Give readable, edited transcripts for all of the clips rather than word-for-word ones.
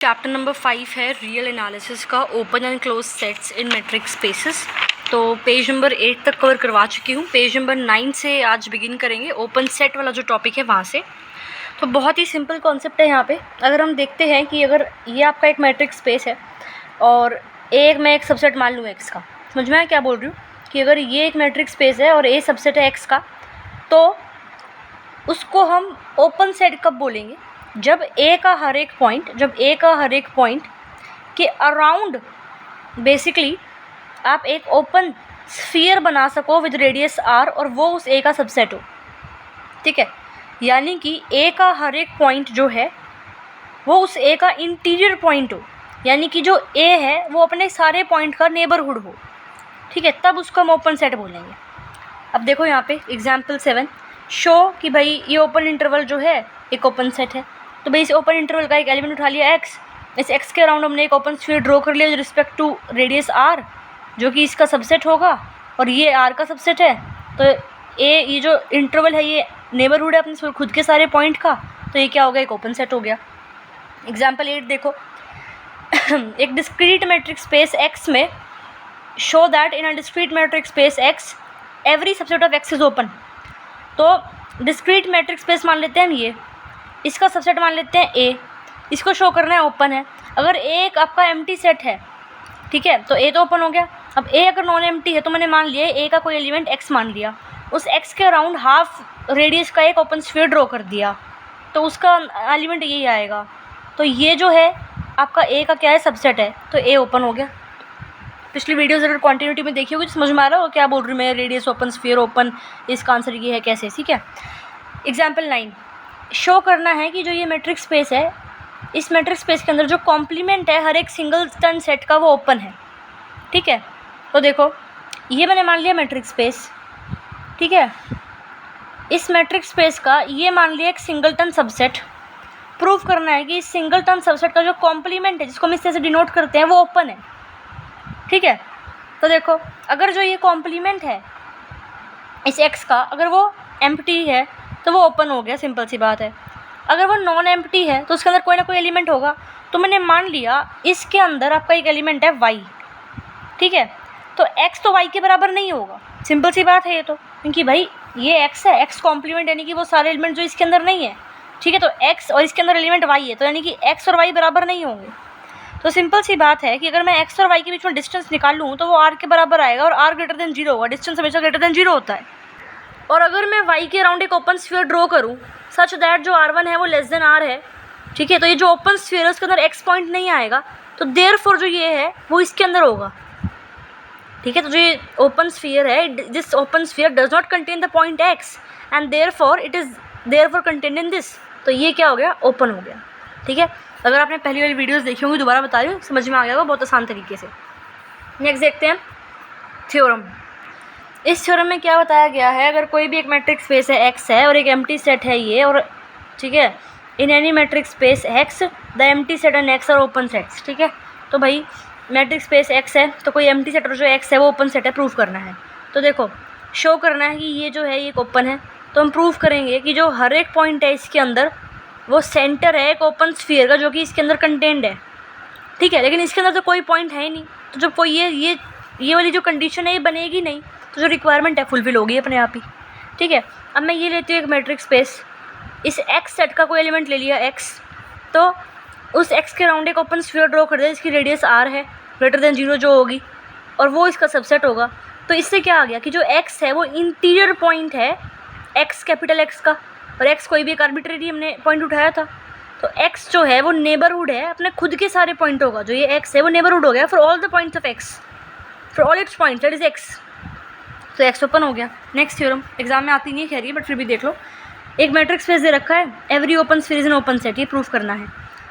Chapter number 5 है real analysis का, open and close sets in metric spaces. तो page number 8 तक cover करवा चुकी हूँ। पेज नंबर 9 से आज बिगिन करेंगे, ओपन सेट वाला जो टॉपिक है वहाँ से। तो बहुत ही सिंपल कॉन्सेप्ट है यहाँ पे। अगर हम देखते हैं कि अगर ये आपका एक मैट्रिक स्पेस है और मैं एक सबसेट मान लूँ एक्स का, समझ में क्या बोल रही हूँ कि अगर ये एक मैट्रिक स्पेस है और ए सबसेट है एक्स का, तो उसको हम ओपन सेट कब बोलेंगे? जब ए का हर एक पॉइंट के अराउंड बेसिकली आप एक ओपन स्फीयर बना सको विद रेडियस आर और वो उस ए का सबसेट हो। ठीक है, यानी कि ए का हर एक पॉइंट जो है वो उस ए का इंटीरियर पॉइंट हो, यानी कि जो ए है वो अपने सारे पॉइंट का नेबरहुड हो। ठीक है, तब उसको हम ओपन सेट बोलेंगे। अब देखो यहाँ पे एग्जाम्पल 7 शो कि भाई ये ओपन इंटरवल जो है एक ओपन सेट है। तो भाई इस ओपन इंटरवल का एक एलिमेंट उठा लिया एक्स, इस एक्स के अराउंड हमने एक ओपन स्फीयर ड्रॉ कर लिया with respect to radius R, जो कि इसका सबसेट होगा और ये आर का सबसेट है। तो ये जो इंटरवल है ये नेबरहुड है अपने खुद के सारे पॉइंट का, तो ये क्या हो गया? एक ओपन सेट हो गया। एग्जाम्पल 8 देखो एक डिस्क्रीट मैट्रिक स्पेस एक्स में show that in a discrete matric space x every subset of x is open. तो डिस्क्रीट मैट्रिक स्पेस मान लेते हैं हम, ये इसका सबसेट मान लेते हैं ए, इसको शो करना है ओपन है। अगर ए एक आपका एम्प्टी सेट है, ठीक है, तो ए तो ओपन हो गया। अब ए अगर नॉन एम्प्टी है तो मैंने मान लिया ए का कोई एलिमेंट एक्स मान लिया, उस एक्स के अराउंड हाफ रेडियस का एक ओपन स्फीयर ड्रॉ कर दिया, तो उसका एलिमेंट यही आएगा। तो ये जो है आपका ए का क्या है? सबसेट है, तो ए ओपन हो गया। पिछली वीडियोज़ अगर क्वांटिटी में देखी होगी तो समझ में आ रहा हो क्या बोल रही हूँ मैं, रेडियस ओपन स्फीयर ओपन, इसका आंसर ये है कैसे। ठीक है, एग्जाम्पल 9 शो करना है कि जो ये मैट्रिक स्पेस है, इस मैट्रिक स्पेस के अंदर जो कॉम्प्लीमेंट है हर एक सिंगल टर्न सेट का वो ओपन है। ठीक है, तो देखो ये मैंने मान लिया मैट्रिक स्पेस, ठीक है, इस मैट्रिक स्पेस का ये मान लिया एक सिंगल टर्न सबसेट। प्रूव करना है कि इस सिंगल टर्न सबसेट का जो कॉम्प्लीमेंट है, जिसको हम इस तरह से डिनोट करते हैं, वो ओपन है। ठीक है, तो देखो अगर जो ये कॉम्प्लीमेंट है इस एक्स का, अगर वो एम्प्टी है तो वो ओपन हो गया, सिंपल सी बात है। अगर वो नॉन एम्प्टी है तो उसके अंदर कोई ना कोई एलिमेंट होगा। तो मैंने मान लिया इसके अंदर आपका एक एलिमेंट है वाई। ठीक है, तो एक्स तो वाई के बराबर नहीं होगा, सिंपल सी बात है ये तो, क्योंकि भाई ये एक्स है, एक्स कॉम्प्लीमेंट यानी कि वो सारे एलिमेंट जो इसके अंदर नहीं है। ठीक है, तो एक्स और इसके अंदर एलिमेंट वाई है, तो यानी कि एक्स और वाई बराबर नहीं होंगे। तो सिंपल सी बात है कि अगर मैं एक्स और वाई के बीच में डिस्टेंस निकालूँ तो वो आर के बराबर आएगा और आर ग्रेटर देन 0 होगा। डिस्टेंस हमेशा ग्रेटर देन 0 होता है। और अगर मैं y के अराउंड एक ओपन स्फीयर ड्रॉ करूँ सच दैट जो r1 है वो लेस देन r है, ठीक है, तो ये जो ओपन स्फीयर है उसके अंदर x पॉइंट नहीं आएगा, तो देयरफॉर जो ये है वो इसके अंदर होगा। ठीक है, तो जो ये ओपन स्फीयर है, this open sphere does not contain the point x and therefore it is therefore contained in this, तो ये क्या हो गया? ओपन हो गया। ठीक है, अगर आपने पहली वाली वीडियोज़ देखी होंगी, दोबारा बता रही हूँ, समझ में आ गया होगा बहुत आसान तरीके से। नेक्स्ट देखते हैं थ्योरम। इस थ्योरम में क्या बताया गया है? अगर कोई भी एक मैट्रिक स्पेस है एक्स है और एक एम्प्टी सेट है ये, और ठीक है, in any metric space X the empty set and X are open sets. ठीक है, तो भाई मैट्रिक स्पेस एक्स है तो कोई एम्प्टी सेट और जो एक्स है वो ओपन सेट है, प्रूव करना है। तो देखो शो करना है कि ये जो है ये ओपन है, तो हम प्रूव करेंगे कि जो हर एक पॉइंट है इसके अंदर वो सेंटर है एक ओपन स्फीयर का, जो कि इसके अंदर कंटेंड है। ठीक है, लेकिन इसके अंदर तो कोई पॉइंट है ही नहीं, तो जब कोई ये वाली जो कंडीशन है ये बनेगी नहीं, तो जो रिक्वायरमेंट है फुलफिल होगी अपने आप ही। ठीक है, अब मैं ये लेती हूँ एक मैट्रिक स्पेस, इस एक्स सेट का कोई एलिमेंट ले लिया एक्स, तो उस एक्स के अराउंड एक ओपन स्फीयर ड्रॉ कर दिया जिसकी रेडियस आर है ग्रेटर देन 0 जो होगी, और वो इसका सबसेट होगा। तो इससे क्या आ गया कि जो एक्स है वो इंटीरियर पॉइंट है एक्स, कैपिटल एक्स का, और एक्स कोई भी एक आर्बिट्रेरी हमने पॉइंट उठाया था, तो एक्स जो है वो नेबरहुड है अपने खुद के सारे पॉइंटों का। जो ये एक्स है वो नेबरहुड हो गया for all the points of x, for all it's points that is x, तो एक्स ओपन हो गया। नेक्स्ट थ्योरम एग्जाम में आती नहीं है खैर ये, बट फिर भी देख लो। एक मैट्रिक स्पेस दे रखा है, every open sphere is an open set, ये प्रूफ करना है।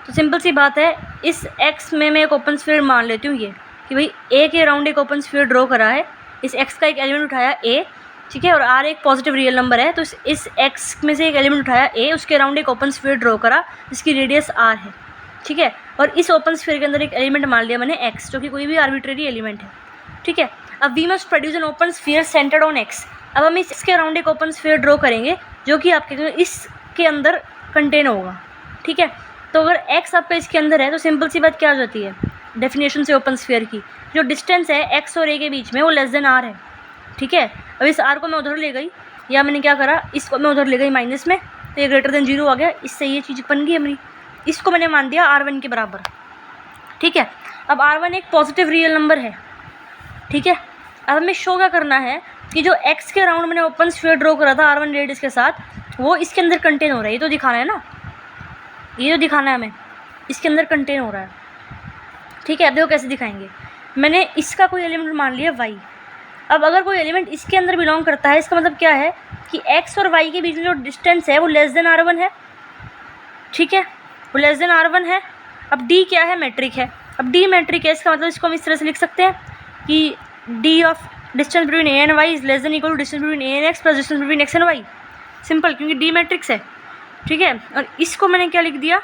तो सिंपल सी बात है, इस एक्स में मैं एक ओपन स्फीयर मान लेती हूँ ये, कि भाई ए के अराउंड एक ओपन स्फीयर ड्रॉ करा है, इस एक्स का एक एलिमेंट उठाया ए, ठीक है, और आर एक पॉजिटिव रियल नंबर है, तो इस एक्स में से एक एलिमेंट उठाया ए, उसके अराउंड एक ओपन स्फीयर ड्रॉ करा जिसकी रेडियस आर है। ठीक है, और इस ओपन स्फीयर के अंदर एक एलिमेंट मान लिया मैंने एक्स, जो कि कोई भी आर्बिट्रेरी एलिमेंट है। ठीक है, अब we must produce an open sphere centred on X. अब हम इसके अराउंड एक ओपन स्फीयर ड्रॉ करेंगे जो कि आपके इसके अंदर कंटेन होगा। ठीक है, तो अगर x आपका इसके अंदर है तो सिंपल सी बात क्या हो जाती है डेफिनेशन से ओपन स्फीयर की, जो डिस्टेंस है x और a के बीच में वो लेस देन r है। ठीक है, अब इस r को मैं उधर ले गई, या मैंने क्या करा, इसको मैं उधर ले गई माइनस में, तो ये ग्रेटर देन 0 आ गया, इससे ये चीज़ बन गई हमारी। इसको मैंने मान दिया r1 के बराबर। ठीक है, अब r1 एक पॉजिटिव रियल नंबर है। ठीक है, अब हमें शो क्या करना है कि जो x के अराउंड मैंने ओपन स्फीयर ड्रॉ करा था r1 रेडियस के साथ, वो इसके अंदर कंटेन हो रहा है। ये तो दिखाना है ना, ये तो दिखाना है हमें, इसके अंदर कंटेन हो रहा है। ठीक है, अब देखो कैसे दिखाएंगे। मैंने इसका कोई एलिमेंट मान लिया y। अब अगर कोई एलिमेंट इसके अंदर बिलोंग करता है, इसका मतलब क्या है कि x और y के बीच में जो डिस्टेंस है वो लेस देन r1 है। ठीक है, वो लेस देन r1 है। अब d क्या है, मैट्रिक है। अब d मैट्रिक है, इसका मतलब इसको हम इस तरह से लिख सकते हैं कि d of distance between a and y is less than equal to distance between a and x plus distance between x and y। Simple, क्योंकि d मैट्रिक्स है। ठीक है, और इसको मैंने क्या लिख दिया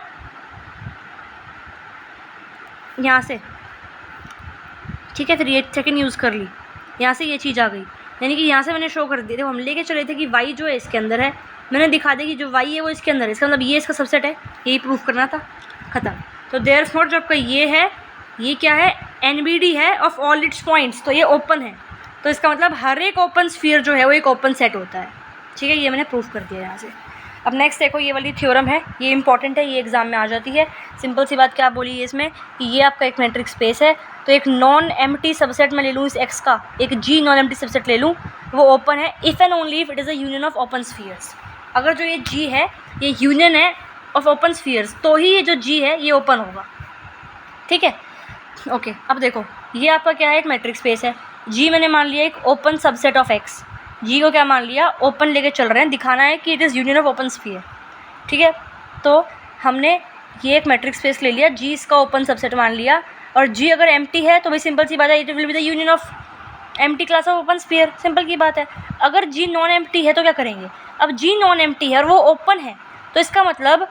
यहाँ से। ठीक है, फिर ये सेकंड यूज़ कर ली, यहाँ से ये चीज़ आ गई, यानी कि यहाँ से मैंने शो कर दिया। देखो हम लेके चले थे कि y जो है इसके अंदर है, मैंने दिखा दिया कि जो y है वो इसके अंदर है, इसका मतलब ये इसका सबसेट है, यही प्रूफ करना था, ख़त्म। तो देयरफॉर जो आपका ये है, ये क्या है, NBD है ऑफ ऑल इट्स पॉइंट्स, तो ये ओपन है। तो इसका मतलब हर एक ओपन स्फीयर जो है वो एक ओपन सेट होता है। ठीक है, ये मैंने प्रूफ कर दिया यहाँ से। अब नेक्स्ट देखो, ये वाली थ्योरम है, ये इंपॉर्टेंट है, ये एग्जाम में आ जाती है। सिंपल सी बात क्या बोली है इसमें कि ये आपका एक मैट्रिक्स स्पेस है, तो एक नॉन एम्प्टी सबसेट मैं ले लूँ इस x का, एक g नॉन एम्प्टी सबसेट ले लूँ, वो ओपन है if and only if it is a union of open spheres. अगर जो ये g है ये यूनियन है ऑफ ओपन स्फीयर्स, तो ही ये जो g है ये ओपन होगा। ठीक है, ओके। अब देखो ये आपका क्या है, एक मैट्रिक्स स्पेस है, g मैंने मान लिया एक open subset of x, g को क्या मान लिया, ओपन लेके चल रहे हैं, दिखाना है कि it is union of open sphere. ठीक है, तो हमने ये एक मैट्रिक्स स्पेस ले लिया, g इसका ओपन सबसेट मान लिया, और g अगर एम्प्टी है तो भाई सिंपल सी बात है, it will be the union of empty class of open sphere, simple की बात है। अगर g नॉन एम्प्टी है तो क्या करेंगे, अब g नॉन एम्प्टी है और वो ओपन है, तो इसका मतलब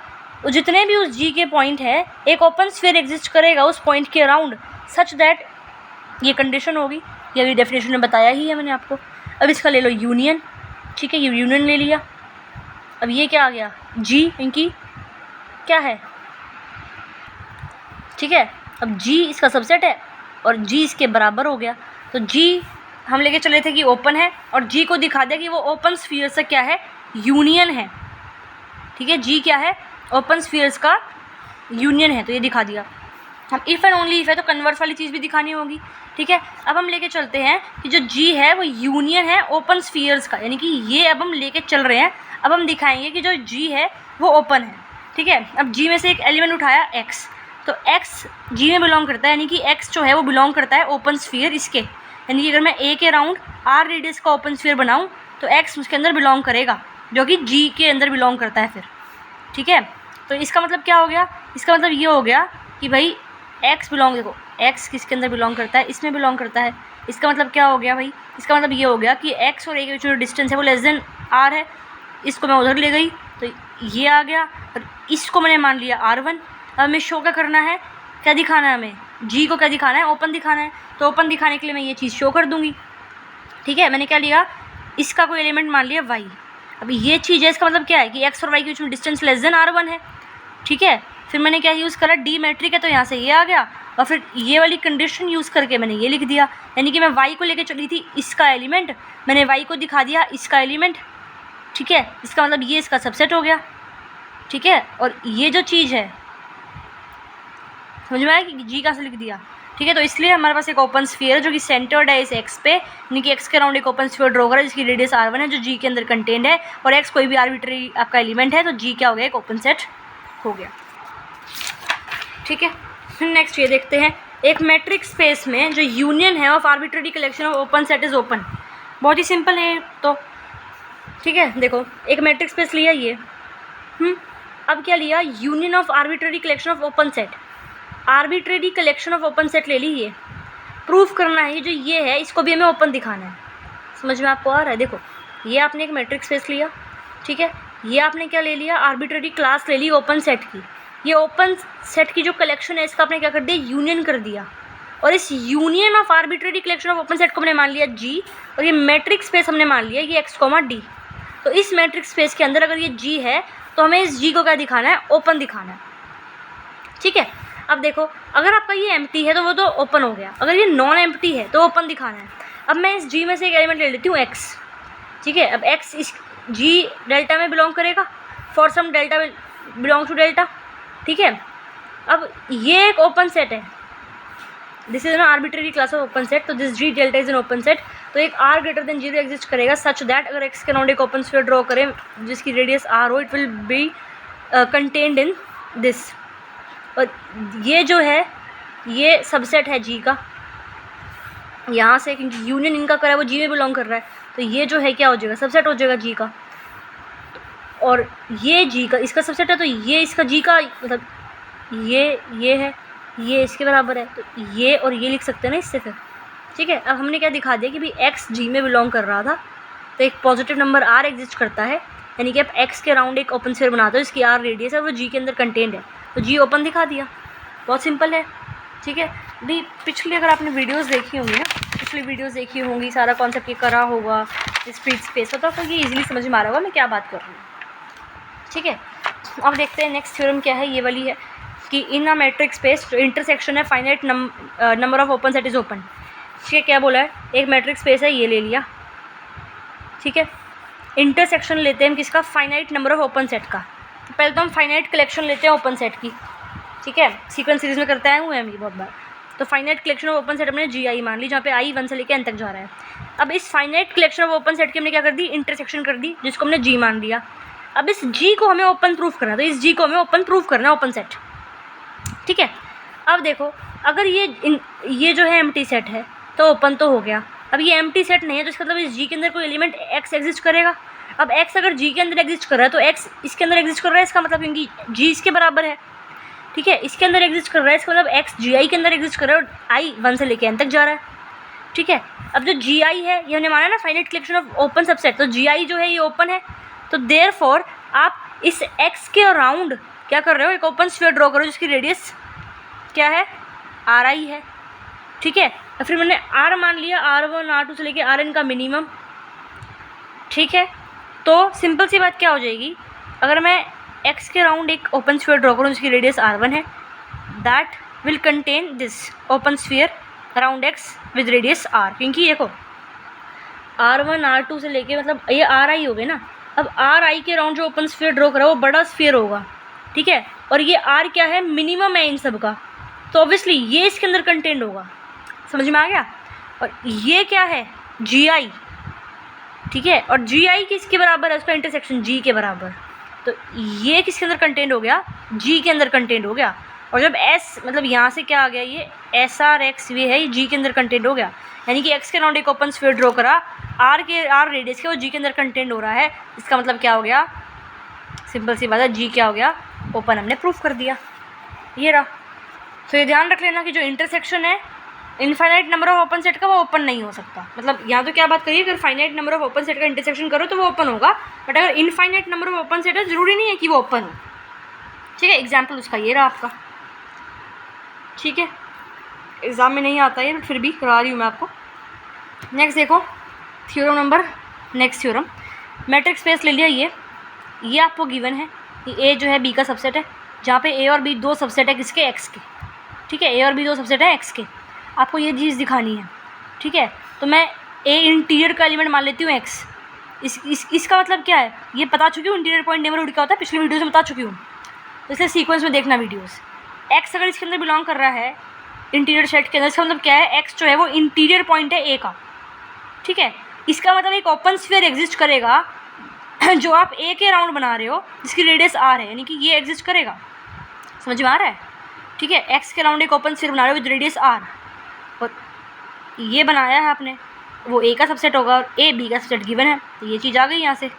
जितने भी उस g के पॉइंट है, एक ओपन स्फीयर एग्जिस्ट करेगा उस पॉइंट के अराउंड, सच दैट ये कंडीशन होगी, ये अभी डेफिनेशन में बताया ही है मैंने आपको। अब इसका ले लो यूनियन। ठीक है, ये यूनियन ले लिया। अब ये क्या आ गया, g इनकी क्या है। ठीक है, अब g इसका सबसेट है और g इसके बराबर हो गया, तो g हम लेके चले थे कि ओपन है, और g को दिखा दिया कि वो ओपन स्फीयर से क्या है, यूनियन है। ठीक है, g क्या है, ओपन स्फीयर्स का यूनियन है, तो ये दिखा दिया। हम इफ़ एंड ओनली इफ़ है तो कन्वर्स वाली चीज़ भी दिखानी होगी। ठीक है, अब हम लेके चलते हैं कि जो g है वो यूनियन है ओपन स्फीयर्स का, यानी कि ये अब हम लेके चल रहे हैं। अब हम दिखाएंगे कि जो g है वो ओपन है। ठीक है, अब g में से एक एलिमेंट उठाया x, तो x g में बिलोंग करता है, यानी कि x जो है वो बिलोंग करता है ओपन स्फीयर इसके, यानी कि अगर मैं a के अराउंड r रेडियस का ओपन स्फीयर बनाऊँ तो x उसके अंदर बिलोंग करेगा, जो कि g के अंदर बिलोंग करता है फिर। ठीक है, तो इसका मतलब क्या हो गया, इसका मतलब ये हो गया कि भाई x बिलोंग, देखो x किसके अंदर बिलोंग करता है, इसमें बिलोंग करता है। इसका मतलब क्या हो गया भाई, इसका मतलब ये हो गया कि x और a के बीच जो डिस्टेंस है वो लेस देन r है। इसको मैं उधर ले गई तो ये आ गया, और इसको मैंने मान लिया r1। अब हमें शो क्या करना है, क्या दिखाना है हमें, g को क्या दिखाना है, ओपन दिखाना है, तो ओपन दिखाने के लिए मैं ये चीज़ शो कर दूँगी। ठीक है, मैंने क्या लिया, इसका कोई एलिमेंट मान लिया y। अब ये चीज़ है, इसका मतलब क्या है कि x और y के बीच में डिस्टेंस लेस देन r1 है। ठीक है, फिर मैंने क्या यूज़ करा, डी मैट्रिक है तो यहाँ से ये आ गया, और फिर ये वाली कंडीशन यूज़ करके मैंने ये लिख दिया, यानी कि मैं y को लेके चली थी इसका एलिमेंट, मैंने y को दिखा दिया इसका एलिमेंट। ठीक है, इसका मतलब ये इसका सबसेट हो गया। ठीक है, और ये जो चीज़ है समझ में आया कि g कहाँ से लिख दिया। ठीक है, तो इसलिए हमारे पास एक ओपन स्फीयर जो कि सेंटर्ड है इस x पे, यानी कि x के अराउंड एक ओपन स्फीयर ड्रॉ करा जिसकी रेडियस r1 है, जो g के अंदर कंटेंड है, और x कोई भी आर्बिट्री आपका एलिमेंट है, तो g क्या हो गया, एक ओपन सेट हो गया। ठीक है, फिर नेक्स्ट ये देखते हैं, एक मैट्रिक्स स्पेस में जो यूनियन है of arbitrary collection of open set is open. बहुत ही सिंपल है तो। ठीक है, देखो एक मैट्रिक्स स्पेस लिया ये, अब क्या लिया, union of arbitrary collection of open set, arbitrary collection of open set ले ली। ये प्रूफ करना है, जो ये है इसको भी हमें ओपन दिखाना है। समझ में आपको आ रहा है, देखो ये आपने एक मैट्रिक्स स्पेस लिया। ठीक है, ये आपने क्या ले लिया, आर्बिट्रेरी क्लास ले ली ओपन सेट की। ये ओपन सेट की जो कलेक्शन है इसका आपने क्या कर दिया, यूनियन कर दिया, और इस union of arbitrary collection of open set को हमने मान लिया g, और ये मैट्रिक्स स्पेस हमने मान लिया ये x, d। तो इस मैट्रिक्स स्पेस के अंदर अगर ये g है तो हमें इस g को क्या दिखाना है, ओपन दिखाना है। ठीक है। अब देखो अगर आपका ये एम्प्टी है तो वो तो ओपन हो गया, अगर ये नॉन एम्प्टी है तो ओपन दिखाना है। अब मैं इस जी में से एक एलिमेंट ले लेती हूँ एक्स, ठीक है। अब एक्स इस जी डेल्टा में बिलोंग करेगा, for some delta belong to delta, ठीक है। अब ये एक ओपन सेट है, this is an arbitrary class of open set, तो this G delta is an open set, तो एक आर ग्रेटर देन 0 एग्जिस्ट करेगा सच दैट अगर एक्स के अराउंड एक ओपन स्फीयर ड्रॉ करें जिसकी रेडियस आर हो, it will be contained in this. और ये जो है ये सबसेट है जी का, यहाँ से क्योंकि यूनियन इनका करा है वो जी में बिलोंग कर रहा है, तो ये जो है क्या हो जाएगा, सबसेट हो जाएगा जी का। और ये जी का इसका सबसेट है, तो ये इसका जी का मतलब ये है, ये इसके बराबर है, तो ये और ये लिख सकते हैं ना इससे फिर, ठीक है। अब हमने क्या दिखा दिया कि भाई एक्स जी में बिलोंग कर रहा था, तो एक पॉजिटिव नंबर आर एग्जिस्ट करता है, यानी कि आप एक्स के अराउंड एक ओपन स्फीयर बनाते हो जिसकी आर रेडियस है, वो जी के अंदर कंटेंड है, तो जी ओपन दिखा दिया, बहुत सिंपल है, ठीक है। भाई पिछली अगर आपने वीडियोस देखी होंगी ना, पिछली वीडियोस देखी होंगी, सारा कॉन्सेप्ट ये करा होगा, स्पीड स्पेस होता तो ये इजीली समझ में आ रहा होगा मैं क्या बात कर रही हूँ, ठीक है। अब देखते हैं नेक्स्ट थ्योरम क्या है, ये वाली है कि इन अ मैट्रिक स्पेस जो इंटरसेक्शन है finite number of open set is open, ठीक है। क्या बोला है, एक मैट्रिक स्पेस है, ये ले लिया, ठीक है। इंटरसेक्शन लेते हैं हम किसका, finite number of open set का। तो पहले तो हम फाइनाइट कलेक्शन लेते हैं ओपन सेट की, ठीक है, सीक्वेंस सीरीज में करते आए हुए हैं हम ये बहुत बार। तो finite collection of open set हमने जी आई मान ली, जहाँ पे आई 1 से लेकर n तक जा रहा है। अब इस finite collection of open set की हमने क्या कर दी, इंटरसेक्शन कर दी, जिसको हमने जी मान लिया। अब इस जी को हमें ओपन प्रूफ करना है, तो इस जी को हमें ओपन प्रूफ करना है, ओपन सेट, ठीक है। अब देखो अगर ये जो है एम्प्टी सेट है तो ओपन तो हो गया। अब ये एम्प्टी सेट नहीं है तो इसका मतलब इस जी के अंदर कोई एलिमेंट एक्स एग्जिस्ट करेगा। अब एक्स अगर जी के अंदर एग्जिस्ट कर रहा है तो एक्स इसके अंदर एग्जिस्ट कर रहा है, इसका मतलब क्योंकि जी इसके बराबर है, ठीक है, इसके अंदर एग्जिस्ट कर रहा है, इसका मतलब एक्स जी आई के अंदर एग्जिस्ट कर रहा है और आई 1 से लेकर n तक जा रहा है, ठीक है। अब जो जी आई है ये हमने माना ना finite collection of open subset, तो जी आई जो है ये ओपन है, तो देयरफॉर आप इस एक्स के अराउंड क्या कर रहे हो, एक ओपन स्फीयर ड्रॉ करो जिसकी रेडियस क्या है, आर आई है, ठीक है। और फिर मैंने आर मान लिया, R1 R2 से लेके Rn का मिनिमम, ठीक है। तो सिंपल सी बात क्या हो जाएगी, अगर मैं x के अराउंड एक ओपन स्फीयर ड्रॉ करूँ जिसकी रेडियस R1 है, that will contain this open sphere around x with radius R, क्योंकि देखो R1 R2 से लेके मतलब ये Ri हो गए ना। अब Ri के अराउंड जो ओपन स्फीयर ड्रॉ करा वो बड़ा स्फीयर होगा, ठीक है, और ये R क्या है, मिनिमम है इन सब का, तो ऑब्वियसली ये इसके अंदर कंटेंट होगा, समझ में आ गया। और ये क्या है, जी आई, ठीक है, और जी आई किसके बराबर है, उसका इंटरसेक्शन जी के बराबर, तो ये किसके अंदर कंटेंट हो गया, जी के अंदर कंटेंट हो गया। और जब एस मतलब यहाँ से क्या आ गया, ये एस आर एक्स ये है, ये जी के अंदर कंटेंट हो गया, यानी कि एक्स के अराउंड एक ओपन स्फीयर ड्रॉ करा, आर रेडियस के वो जी के अंदर कंटेंट हो रहा है, इसका मतलब क्या हो गया, सिंपल सी बात है, जी क्या हो गया, ओपन, हमने प्रूफ कर दिया, ये रहा। तो ये ध्यान रख लेना कि जो इंटरसेक्शन है infinite number of open set का वो ओपन नहीं हो सकता। मतलब यहाँ तो क्या बात करिए, अगर finite number of open set का इंटरसेक्शन करो तो वो ओपन होगा, बट अगर infinite number of open set है ज़रूरी नहीं है कि वो ओपन हो, ठीक है। एग्जाम्पल उसका ये रहा आपका, ठीक है, एग्ज़ाम में नहीं आता है बट फिर भी करा रही हूँ मैं आपको। नेक्स्ट देखो theorem number, next theorem, matrix space ले लिया, ये आपको गिवन है, ये ए जो है बी का सबसेट है, जहाँ पे ए और बी दो सबसेट है किसके, एक्स के, ठीक है, ए और बी दो सबसेट है एक्स के, आपको ये चीज़ दिखानी है, ठीक है। तो मैं ए इंटीरियर का एलिमेंट मान लेती हूँ एक्स, इसका मतलब क्या है, ये बता चुकी हूँ इंटीरियर पॉइंट नेबरहुड क्या होता है, पिछली वीडियोस में बता चुकी हूँ, इसलिए सीक्वेंस में देखना वीडियोस। एक्स अगर इसके अंदर बिलोंग कर रहा है इंटीरियर सेट के अंदर, इसका मतलब क्या है, एक्स जो है वो इंटीरियर पॉइंट है ए का, ठीक है। इसका मतलब एक ओपन स्फीयर एग्जिस्ट करेगा जो आप ए के अराउंड बना रहे हो जिसकी रेडियस आर है, यानी कि ये एग्जिस्ट करेगा, समझ में आ रहा है, ठीक है। एक्स के अराउंड एक ओपन स्फीयर बना रहे हो विद रेडियस आर, और ये बनाया है आपने, वो ए का सबसेट होगा और ए बी का सबसेट गिवन है, तो ये चीज़ आ गई यहाँ से,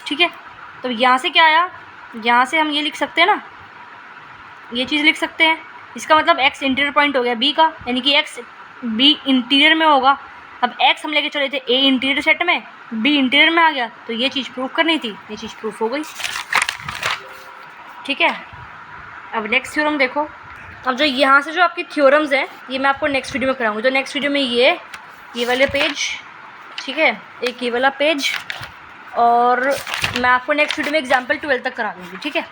ठीक है। तो यहाँ से क्या आया, यहाँ से हम ये लिख सकते हैं ना, ये चीज़ लिख सकते हैं, इसका मतलब एक्स इंटीरियर पॉइंट हो गया बी का, यानी कि एक्स बी इंटीरियर में होगा। अब एक्स हम लेके चले थे ए इंटीरियर सेट में, बी इंटीरियर में आ गया, तो ये चीज़ प्रूफ करनी थी, ये चीज़ प्रूफ हो गई, ठीक है। अब नेक्स्ट थ्योरम देखो, अब जो यहाँ से जो आपकी थ्योरम्स हैं ये मैं आपको नेक्स्ट वीडियो में कराऊंगी, तो नेक्स्ट वीडियो में ये वाले पेज, ठीक है, एक ये वाला पेज, और मैं आपको नेक्स्ट वीडियो में एग्जाम्पल 12 तक करा दूँगी, ठीक है।